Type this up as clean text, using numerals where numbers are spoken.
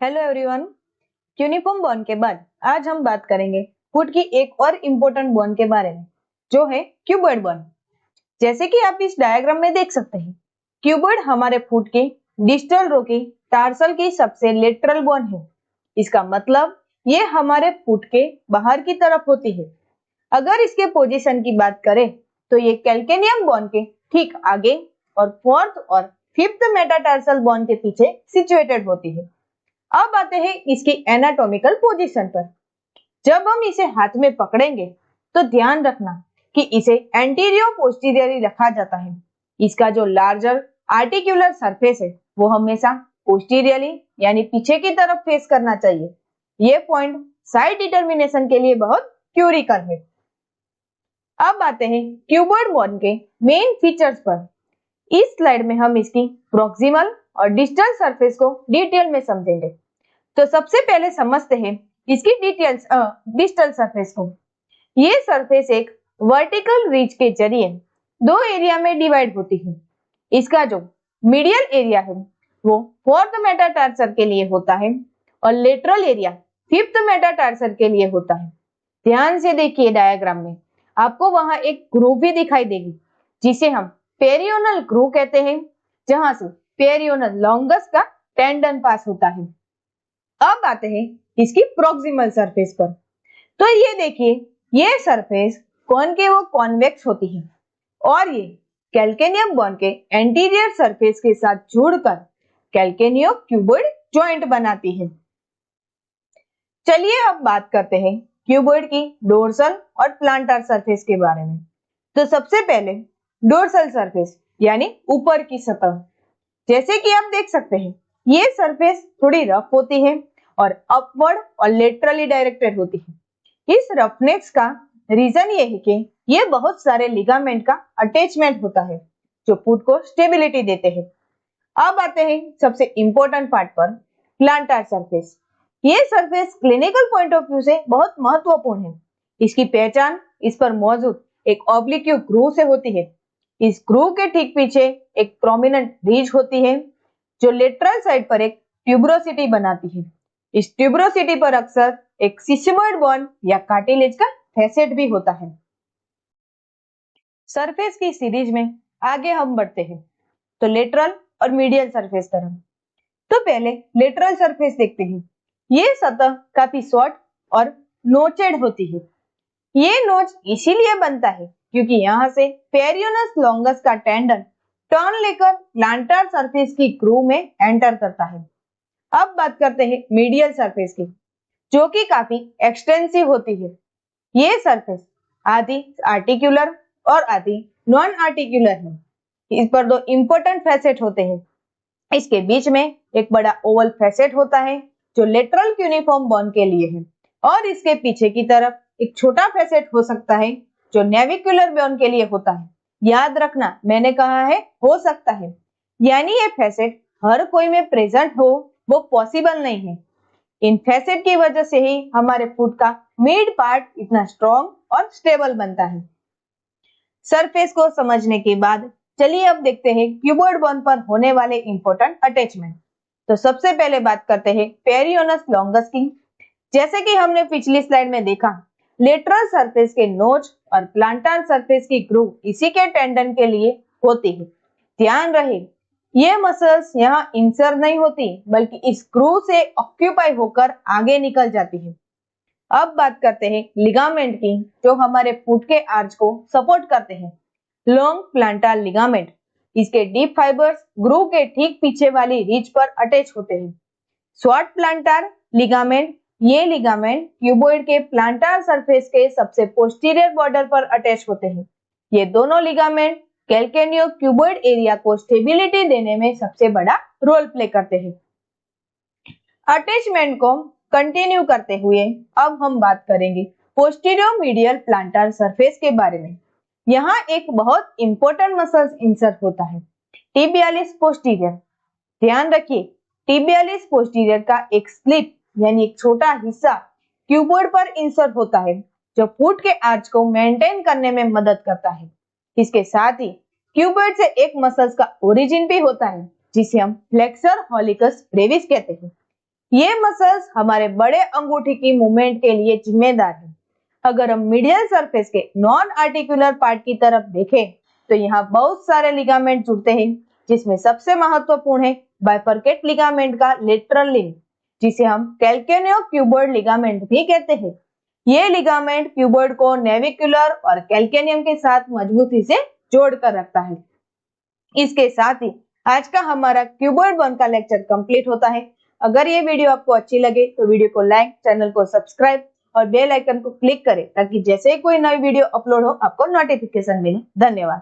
Hello everyone. Cuneiform bone के बाद आज हम बात करेंगे फुट की एक और इम्पोर्टेंट बोन के बारे में, जो है क्यूबॉइड बोन। जैसे कि आप इस डायग्राम में देख सकते हैं, क्यूबॉइड हमारे फुट की डिस्टल रो की टार्सल की सबसे लेटरल बोन है। इसका मतलब ये हमारे फुट के बाहर की तरफ होती है। अगर इसके पोजीशन की बात करें तो ये कैल्केनियम बोन के ठीक आगे और फोर्थ और फिफ्थ मेटाटार्सल बोन के पीछे सिचुएटेड होती है। अब आते हैं इसकी एनाटॉमिकल पोजीशन पर। जब हम इसे हाथ में पकड़ेंगे तो ध्यान रखना कि इसे एंटीरियर पोस्टीरियरली रखा जाता है। इसका जो लार्जर आर्टिकुलर सरफेस है वो हमेशा पोस्टीरियरली यानी पीछे की तरफ फेस करना चाहिए। ये पॉइंट साइड डिटर्मिनेशन के लिए बहुत क्यूरिकल है। अब आते हैं क्यूबॉइड बोन के मेन फीचर्स पर। इस स्लाइड में हम इसकी प्रॉक्सिमल और डिस्टल सरफेस को डिटेल में समझेंगे। तो सबसे पहले समझते हैं इसकी डिस्टल सरफेस को। ये सरफेस एक वर्टिकल रिज के जरिए दो एरिया में डिवाइड होती है। इसका जो मीडियल एरिया है वो फोर्थ मेटाटार्सल के लिए होता है और लेटरल एरिया फिफ्थ मेटाटार्सल के लिए होता है। ध्यान से देखिए डायग्राम में, आपको वहां एक ग्रूव भी दिखाई देगी जिसे हम पेरियोनल ग्रूव कहते हैं, जहां से पेरियोनल लॉन्गस का टेंडन पास होता है। अब आते हैं इसकी प्रॉक्सिमल सरफेस पर। तो ये देखिए, ये सरफेस कॉनकेव व कॉन्वेक्स होती है और ये कैल्केनियम बोन के एंटीरियर सरफेस के साथ जुड़कर कैल्केनियो क्यूबॉइड जॉइंट बनाती है। चलिए अब बात करते हैं क्यूबॉइड की डोर्सल और प्लांटर सरफेस के बारे में। तो सबसे पहले डोर्सल सरफेस यानी ऊपर की सतह। जैसे कि आप देख सकते हैं, ये सरफेस थोड़ी रफ होती है और अपवर्ड और लेटरली डायरेक्टेड होती है। इस रफनेस का रीजन ये है कि ये बहुत सारे लिगामेंट का अटैचमेंट होता है जो फुट को स्टेबिलिटी देते हैं। अब आते हैं सबसे इंपॉर्टेंट पार्ट पर, प्लांटर सरफेस। ये surface clinical point of view से बहुत महत्वपूर्ण है। इसकी पहचान इस पर मौजूद एक ऑब्लिक्यू ग्रूव से होती है। इस ग्रूव के ठीक पीछे एक प्रोमिनेंट रिज होती है जो लेटरल साइड पर एक ट्यूबरोसिटी बनाती है। इस ट्यूबरोसिटी पर अक्सर एक सिस्मोइड बोन या कार्टिलेज का फैसेट भी होता है। सरफेस की सीरीज में आगे हम बढ़ते हैं तो लेटरल और मीडियल सरफेस तरफ। तो पहले लेटरल सरफेस देखते हैं। ये सतह काफी शॉर्ट और नोचेड होती है। ये नोच इसीलिए बनता है क्योंकि यहाँ से पेरियोनस लॉन्गस का टेंडन टर्न लेकर प्लांटर सरफेस की ग्रूव में एंटर करता है। अब बात करते हैं मीडियल सरफेस की, जो कि काफी एक्सटेंसिव होती है। ये सरफेस आधी आर्टिकुलर और आधी नॉन आर्टिकुलर है। इस पर दो इंपॉर्टेंट फैसेट होते हैं। इसके बीच में एक बड़ा ओवल फैसेट होता है जो लेटरल क्यूनिफॉर्म बोन के लिए है और इसके पीछे की तरफ एक छोटा फैसेट हो सकता है जो नेविकुलर बोन के लिए होता है। याद रखना, मैंने कहा है हो सकता है, यानी ये फैसेट हर कोई में प्रेजेंट हो वो पॉसिबल नहीं है। इन फैसेट की वजह से ही हमारे फुट का मिड पार्ट इतना स्ट्रॉन्ग और स्टेबल बनता है। सरफेस को समझने के बाद चलिए अब देखते हैं क्यूबॉइड बोन पर होने वाले इंपॉर्टेंट अटैचमेंट। तो सबसे पहले बात करते हैं पेरियोनस लॉन्गस की। जैसे कि हमने पिछली स्लाइड में देखा, लेटरल सरफेस के नोच और प्लांटर सरफेस की ग्रूव इसी के टेंडन के लिए होती है। ध्यान रहे, ये मसल्स यहाँ इंसर्ट नहीं होती बल्कि इस ग्रूव से ऑक्यूपाई होकर आगे निकल जाती है। अब बात करते हैं लिगामेंट की, जो हमारे फुट के आर्च को सपोर्ट करते हैं। लॉन्ग प्लांटर लिगामेंट, इसके डीप फाइबर्स ग्रूव के ठीक पीछे वाली रिज पर अटैच होते हैं। शॉर्ट प्लांटर लिगामेंट, ये लिगामेंट क्यूबॉइड के प्लांटर सरफेस के सबसे पोस्टीरियर बॉर्डर पर अटैच होते हैं। ये दोनों लिगामेंट कैल्केनियो क्यूबॉइड एरिया को स्टेबिलिटी देने में सबसे बड़ा रोल प्ले करते हैं। अटैचमेंट को कंटिन्यू करते हुए अब हम बात करेंगे पोस्टीरियर मीडियल प्लांटर सरफेस के बारे में। यहाँ एक बहुत इंपॉर्टेंट मसल्स इंसर्ट होता है, टिबियालिस पोस्टीरियर। ध्यान रखिए, टिबियालिस पोस्टीरियर का एक स्लिप यानी एक छोटा हिस्सा क्यूबॉइड पर इंसर्ट होता है जो फुट के आर्च को मेंटेन करने में मदद करता है। इसके साथ ही क्यूबॉइड से एक मसल्स का ओरिजिन भी होता है जिसे हम फ्लेक्सर हॉलिकस ब्रेविस कहते हैं। ये मसल्स हमारे बड़े अंगूठी की मूवमेंट के लिए जिम्मेदार है। अगर हम मीडियल सरफेस के नॉन आर्टिकुलर पार्ट की तरफ देखें तो यहाँ बहुत सारे लिगामेंट जुड़ते हैं, जिसमें सबसे महत्वपूर्ण है बाइफरकेट लिगामेंट का लेटरल लिंक, जिसे हम कैल्केनियो क्यूबॉइड लिगामेंट भी कहते हैं। ये लिगामेंट क्यूबॉइड को नेविकुलर और कैल्केनियम के साथ मजबूती से जोड़कर रखता है। इसके साथ ही आज का हमारा क्यूबॉइड 1 का लेक्चर कंप्लीट होता है। अगर ये वीडियो आपको अच्छी लगे तो वीडियो को लाइक, चैनल को सब्सक्राइब और बेल आइकन को क्लिक करें ताकि जैसे ही कोई नई वीडियो अपलोड हो आपको नोटिफिकेशन मिले। धन्यवाद।